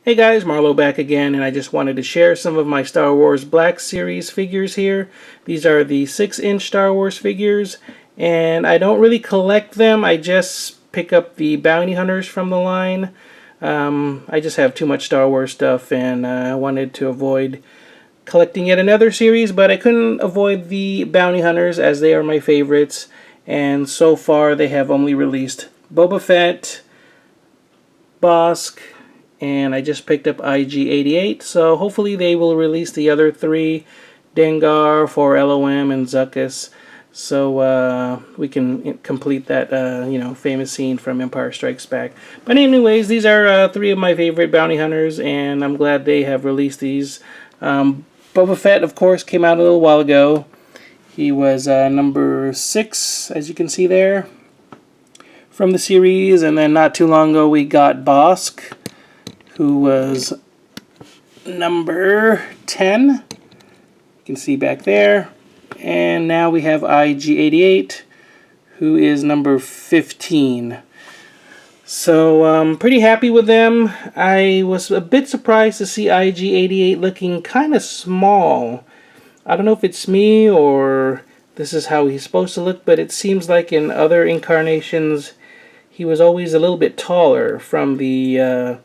Hey guys, Marlo back again, and I just wanted to share some of my Star Wars Black Series figures here. These are the 6-inch Star Wars figures, and I don't really collect them. I just pick up the bounty hunters from the line. I just have too much Star Wars stuff, and I wanted to avoid collecting yet another series, but I couldn't avoid the bounty hunters as they are my favorites, and so far they have only released Boba Fett, Bossk, and I just picked up IG-88, so hopefully they will release the other 3, Dengar, 4LOM, and Zuckuss, so we can complete that famous scene from Empire Strikes Back. But anyways, these are 3 of my favorite bounty hunters, and I'm glad they have released these. Boba Fett, of course, came out a little while ago. He was number 6, as you can see there, from the series, and then not too long ago we got Bossk, who was number 10. You can see back there. And now we have IG-88, who is number 15. So I'm pretty happy with them. I was a bit surprised to see IG-88 looking kind of small. I don't know if it's me or this is how he's supposed to look, but it seems like in other incarnations he was always a little bit taller, from the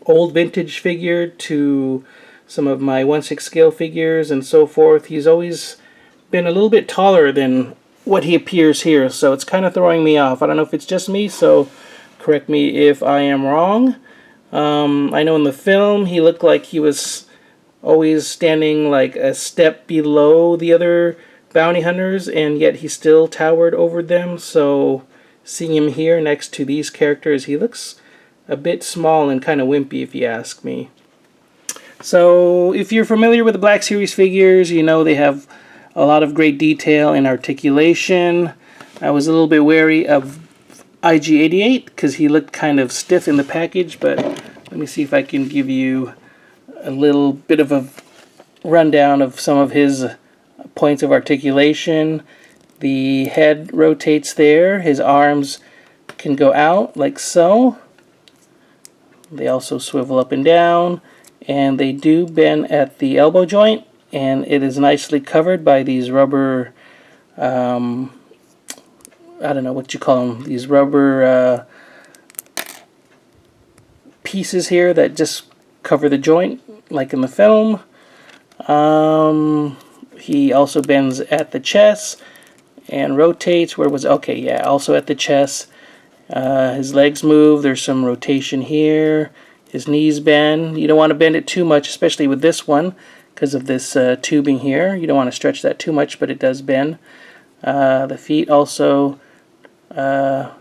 old vintage figure to some of my 1/6 scale figures and so forth. He's always been a little bit taller than what he appears here, so it's kind of throwing me off. I don't know if it's just me, so correct me if I am wrong. I know in the film he looked like he was always standing like a step below the other bounty hunters, and yet he still towered over them, so seeing him here next to these characters, he looks a bit small and kind of wimpy, if you ask me. So if you're familiar with the Black Series figures, you know they have a lot of great detail and articulation. I was a little bit wary of IG-88 because he looked kind of stiff in the package, but let me see if I can give you a little bit of a rundown of some of his points of articulation. The head rotates there. His arms can go out like so. They also swivel up and down, and they do bend at the elbow joint, and it is nicely covered by these rubber, I don't know what you call them, these rubber pieces here that just cover the joint, like in the film. He also bends at the chest and rotates. Where was it? Okay, yeah, also at the chest. His legs move. There's some rotation here. His knees bend. You don't want to bend it too much, especially with this one, because of this tubing here. You don't want to stretch that too much, but it does bend. The feet also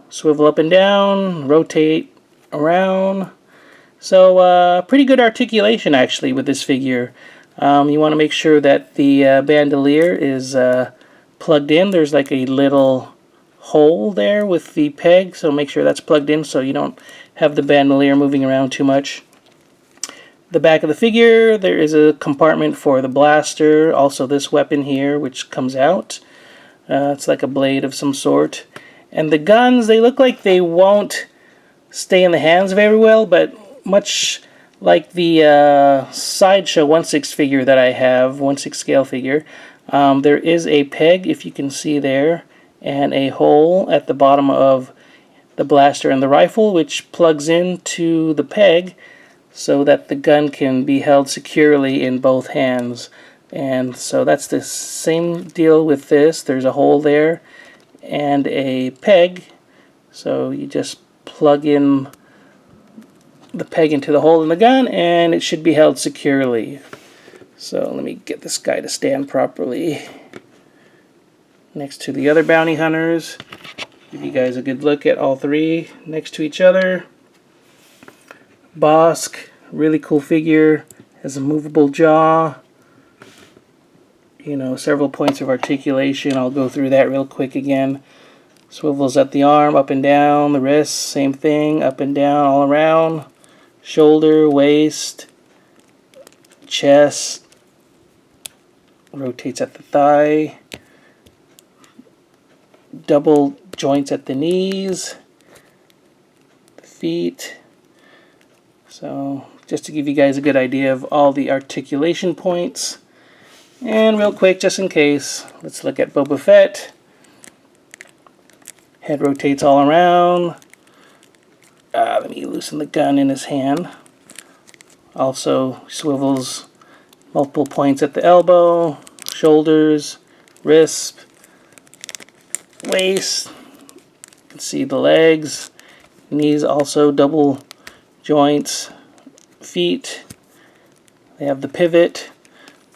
swivel up and down, rotate around. So pretty good articulation actually with this figure. You want to make sure that the bandolier is plugged in. There's like a little hole there with the peg, so make sure that's plugged in so you don't have the bandolier moving around too much. The back of the figure, there is a compartment for the blaster, also this weapon here which comes out. It's like a blade of some sort. And the guns, they look like they won't stay in the hands very well, but much like the Sideshow 1/6 figure that I have, 1/6 scale figure, there is a peg, if you can see there, and a hole at the bottom of the blaster and the rifle, which plugs into the peg so that the gun can be held securely in both hands. And so that's the same deal with this. There's a hole there and a peg, so you just plug in the peg into the hole in the gun and it should be held securely. So let me get this guy to stand properly next to the other bounty hunters. Give you guys a good look at all 3 next to each other. Bossk, really cool figure, has a movable jaw. You know, several points of articulation. I'll go through that real quick again. Swivels at the arm, up and down. The wrist, same thing, up and down, all around. Shoulder, waist, chest. Rotates at the thigh. Double joints at the knees. The feet. So just to give you guys a good idea of all the articulation points. And real quick, just in case, let's look at Boba Fett. Head rotates all around. Let me loosen the gun in his hand. Also swivels multiple points at the elbow, shoulders, wrist, waist. You can see the legs, knees also double joints, feet. They have the pivot.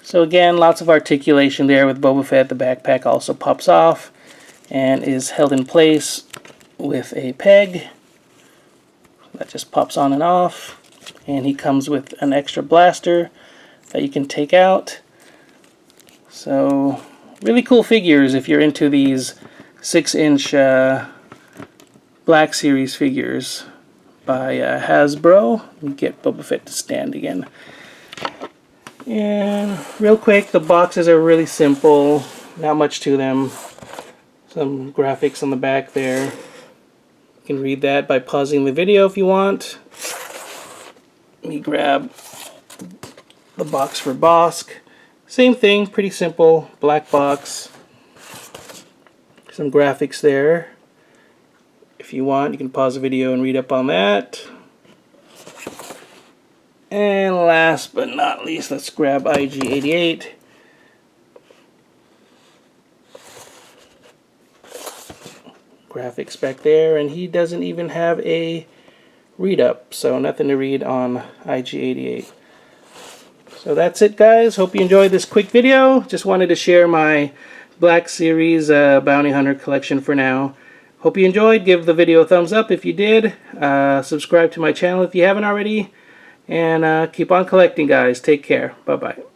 So again, lots of articulation there with Boba Fett. The backpack also pops off and is held in place with a peg. That just pops on and off. And he comes with an extra blaster that you can take out. So really cool figures if you're into these 6-inch Black Series figures by Hasbro. Let me get Boba Fett to stand again. And real quick, the boxes are really simple, not much to them. Some graphics on the back there. You can read that by pausing the video if you want. Let me grab the box for Bossk. Same thing, pretty simple, black box. Some graphics there. If you want, you can pause the video and read up on that. And last but not least, let's grab IG-88. Graphics back there, and he doesn't even have a read up, so nothing to read on IG-88. So that's it, guys. Hope you enjoyed this quick video. Just wanted to share my Black Series Bounty Hunter collection for now. Hope you enjoyed. Give the video a thumbs up if you did. Subscribe to my channel if you haven't already. And keep on collecting, guys. Take care. Bye-bye.